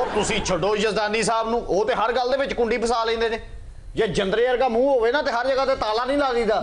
ਉਹ ਤੁਸੀਂ ਛੱਡੋ ਯਜ਼ਦਾਨੀ ਸਾਹਿਬ ਨੂੰ, ਉਹ ਤੇ ਹਰ ਗੱਲ ਦੇ ਵਿੱਚ ਕੁੰਡੀ ਫਸਾ ਲੈਂਦੇ ਨੇ। ਜੇ ਜੰਦਰੇ ਵਰਗਾ ਮੂੰਹ ਹੋਵੇ ਨਾ ਤੇ ਹਰ ਜਗ੍ਹਾ ਤੇ ਤਾਲਾ ਨਹੀਂ ਲਾ ਦੀਦਾ।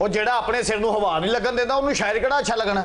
ਉਹ ਜਿਹੜਾ ਆਪਣੇ ਸਿਰ ਨੂੰ ਹਵਾ ਨਹੀਂ ਲੱਗਣ ਦਿੰਦਾ ਉਹਨੂੰ ਸ਼ਾਇਰ ਕਿਹੜਾ ਅੱਛਾ ਲੱਗਣਾ?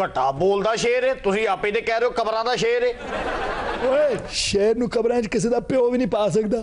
ਘਟਾ ਬੋਲਦਾ ਸ਼ੇਰ ਹੈ, ਤੁਸੀਂ ਆਪੇ ਤੇ ਕਹਿ ਰਹੇ ਹੋ ਕਬਰਾਂ ਦਾ ਸ਼ੇਰ ਹੈ। ਓਏ ਸ਼ੇਰ ਨੂੰ ਕਬਰਾਂ 'ਚ ਕਿਸੇ ਦਾ ਪਿਓ ਵੀ ਨਹੀਂ ਪਾ ਸਕਦਾ।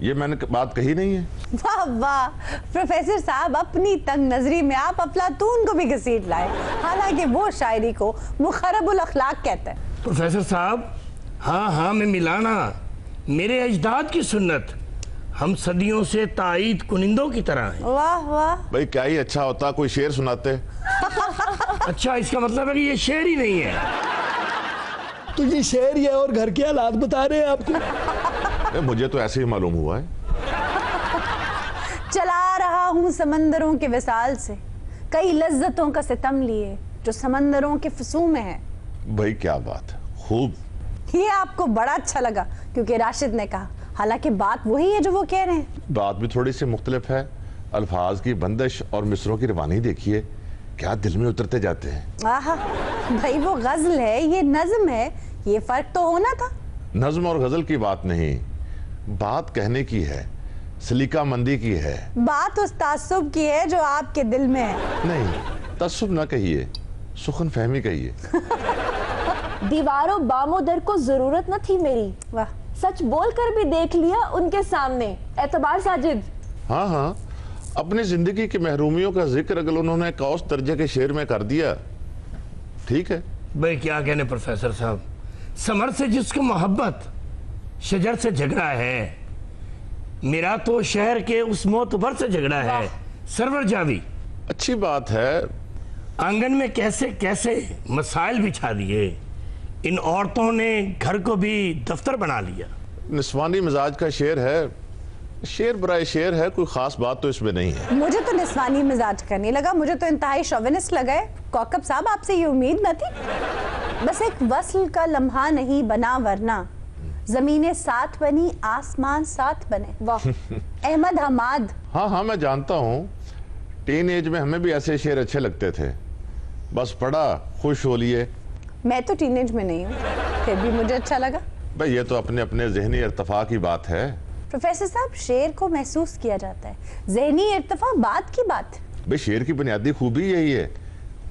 یہ میں نے بات کہی نہیں ہے. واہ واہ پروفیسر صاحب, اپنی تنگ نظری میں آپ افلاطون کو بھی گھسیٹ لائے, حالانکہ وہ شاعری کو مخرب الاخلاق کہتے ہیں. پروفیسر صاحب, ہاں میں ملانا, میرے اجداد کی سنت, ہم صدیوں سے تائید کنندوں کی طرح ہیں. واہ واہ, بھائی کیا ہی اچھا ہوتا کوئی شعر سناتے. اچھا, اس کا مطلب ہے کہ یہ شعر ہی نہیں ہے. تو یہ شعر ہے اور گھر کے حالات بتا رہے ہیں آپ کو. مجھے تو ایسے ہی معلوم ہوا ہے. چلا رہا ہوں سمندروں کے وصال سے, کئی لذتوں کا ستم لیے جو سمندروں کے فسوں میں ہے. بھائی کیا بات ہے, خوب. یہ آپ کو بڑا اچھا لگا کیونکہ راشد نے کہا, حالانکہ بات وہی ہے جو وہ کہہ رہے ہیں. بات بھی تھوڑی سی مختلف ہے. الفاظ کی بندش اور مصروں کی روانی دیکھیے, کیا دل میں اترتے جاتے ہیں. آہا, بھائی وہ غزل ہے, یہ نظم ہے, یہ فرق تو ہونا تھا. نظم اور غزل کی بات نہیں, بات کہنے کی ہے, سلیقہ مندی کی ہے. بات اس تعصب کی ہے جو آپ کے دل میں ہے. نہیں, تعصب نہ کہیے, سخن فہمی کہیے. دیواروں بام و در کو ضرورت نہ تھی میری, واہ, سچ بول کر بھی دیکھ لیا ان کے سامنے. اعتبار ساجد. ہاں, اپنی زندگی کی محرومیوں کا ذکر اگر انہوں نے قوس درجے کے شعر میں کر دیا, ٹھیک ہے. بھئی کیا کہنے پروفیسر صاحب, ثمر سے جس کو محبت, شجر سے جھگڑا ہے, میرا تو شہر کے اس معتبر سے جھگڑا ہے. سرور جاوی, اچھی بات ہے. آنگن میں کیسے کیسے مسائل بچھا دیے, ان عورتوں نے گھر کو بھی دفتر بنا لیا. نسوانی مزاج کا شعر ہے, شعر برائے شعر ہے, کوئی خاص بات تو اس میں نہیں ہے. مجھے تو نسوانی مزاج کا نہیں لگا, مجھے تو انتہائی شوونسٹ لگا ہے. کوکب صاحب, آپ سے یہ امید نہ تھی. بس ایک وصل کا لمحہ نہیں بنا ورنہ زمینیں ساتھ بنی, آسمان ساتھ بنے. واہ. احمد حماد. ہاں میں جانتا ہوں, ٹین ایج میں ہمیں بھی ایسے شعر اچھے لگتے تھے, بس پڑھا خوش ہو لیے. میں تو ٹین ایج میں نہیں ہوں, پھر بھی مجھے اچھا لگا. بھئی یہ تو اپنے ذہنی ارتفاع کی بات ہے. پروفیسر صاحب, شعر کو محسوس کیا جاتا ہے, ذہنی ارتفاع بات کی بات ہے. بھئی شعر کی بنیادی خوبی یہی ہے,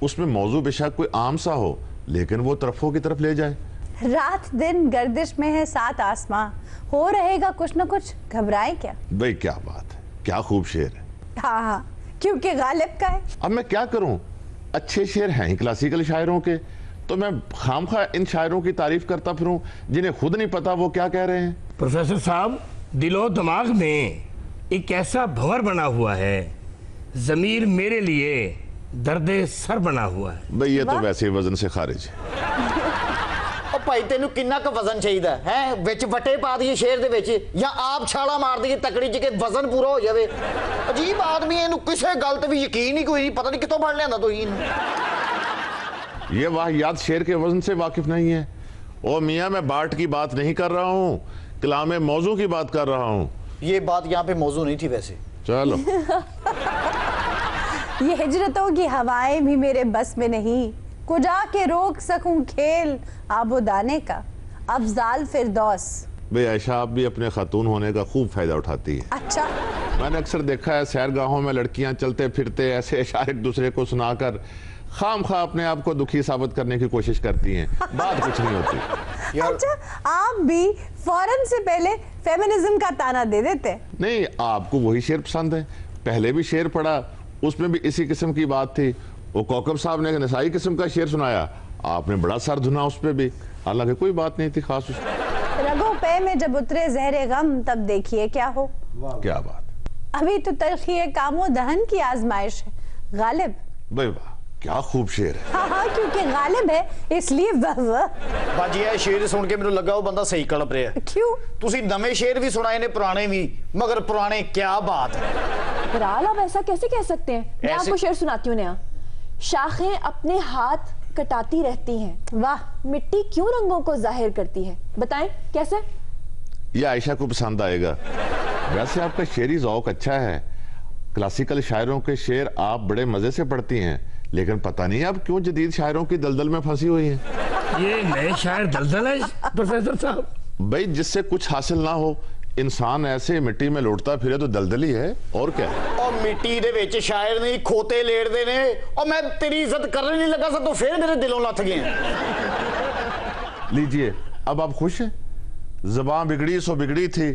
اس میں موضوع بے شک کوئی عام سا ہو لیکن وہ طرفوں کی طرف لے جائے. رات دن گردش میں ہے سات آسماں, ہو رہے گا کچھ نہ کچھ, گھبرائیں کیا. بھئی کیا بات ہے, کیا خوب شعر ہے. ہاں, کیونکہ غالب کا ہے. اب میں کیا کروں, اچھے شعر ہیں ہی کلاسیکل شاعروں کے, تو میں خامخواہ ان شاعروں کی تعریف کرتا پھروں جنہیں خود نہیں پتا وہ کیا کہہ رہے ہیں. پروفیسر صاحب, دل و دماغ میں ایک ایسا بھور بنا ہوا ہے, ضمیر میرے لیے درد سر بنا ہوا ہے. بھئی یہ تو ویسے وزن سے خارج ہے. او بھائی تینوں کنا کا وزن چاہیے ہے, وچ وٹے پا دیے شعر دے وچ, یا آپ چھالا مار دیے تکڑی چ کے وزن پورا ہو جاوے. عجیب آدمی ہے, کسے گل تے بھی یقین ہی کوئی نہیں, پتہ نہیں کتوں پڑھ لینا تو ہی. یہ واحیات شعر کے وزن سے واقف نہیں ہے. او میاں, میں باٹ کی بات نہیں کر رہا ہوں, کلام موضوع کی بات کر رہا ہوں. یہ بات یہاں پہ موضوع نہیں تھی ویسے. چلو. یہ ہجرتوں کی ہوائیں بھی میرے بس میں نہیں, کجا کے روک سکوں کھیل آب و دانے کا, افضال فردوس. بھئی عائشہ, آپ بھی اپنے خاتون ہونے کا خوب فائدہ اٹھاتی ہے. اچھا, میں نے اکثر دیکھا ہے سیرگاہوں میں لڑکیاں چلتے پھرتے ایسے اشعار ایک دوسرے کو سنا کر خام خواہ اپنے آپ کو دکھی ثابت کرنے کی کوشش کرتی ہیں, بات کچھ نہیں ہوتی. اچھا, آپ بھی فوراً سے پہلے فیمنزم کا تانا دے دیتے. نہیں, آپ کو وہی شعر پسند ہے. پہلے بھی شعر پڑھا, اس میں بھی اسی قسم کی بات تھی. وہ کوکب صاحب نے نسائی قسم کا شعر سنایا, آپ نے بڑا سر دھنا اس پہ بھی, حالانکہ کوئی بات نہیں تھی خاص اس پہ. رگوں پہ میں جب اترے زہر غم, تب دیکھیے کیا ہو. کیا بات. ابھی تو تلخی کام و دہن کی آزمائش ہے. غالب. بھئی واہ, کیا خوب شعر ہے. ہاں, کیونکہ غالب ہے اس لیے واہ. باجی یہ شعر سن کے میرے لگا وہ بندہ صحیح کڑپ رہا ہے. کیوں؟ تسی نویں شعر بھی سنائے نے, پرانے بھی, مگر پرانے کیا بات ہے. برحال آپ ایسا کیسے کہہ سکتے ہیں. میں آپ کو شعر سناتی ہوں. نیا, شاخیں اپنے ہاتھ کٹاتی رہتی ہیں, واہ. مٹی کیوں رنگوں کو ظاہر کرتی ہے, بتائیں کیسے. یہ عائشہ کو پسند آئے گا. ویسے آپ کا شعری ذوق اچھا ہے, کلاسیکل شاعروں کے شعر آپ بڑے مزے سے پڑھتی ہیں, لیکن پتہ نہیں آپ کیوں جدید شاعروں کی دلدل میں پھنسی ہوئی ہیں. یہ نئے شاعر دلدل ہے پروفیسر صاحب. بھئی جس سے کچھ حاصل نہ ہو, انسان ایسے مٹی میں لوٹتا پھرے تو دلدل ہی ہے, اور کیا. اور مٹی دے ویچ شاعر نہیں کھوتے لیڑ دے نے, اور میں تیری عزت کرنے نہیں لگا سا تو پھر میرے دلوں لاتھ گئے ہیں. لیجئے, اب آپ خوش ہیں. زبان بگڑی سو بگڑی تھی,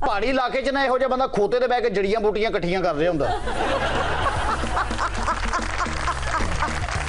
ਪਹਾੜੀ ਇਲਾਕੇ 'ਚ ਨਾ ਇਹੋ ਜਿਹਾ ਬੰਦਾ ਖੋਤੇ ਤੇ ਬਹਿ ਕੇ ਜੜੀਆਂ ਬੂਟੀਆਂ ਇਕੱਠੀਆਂ ਕਰ ਰਿਹਾ ਹੁੰਦਾ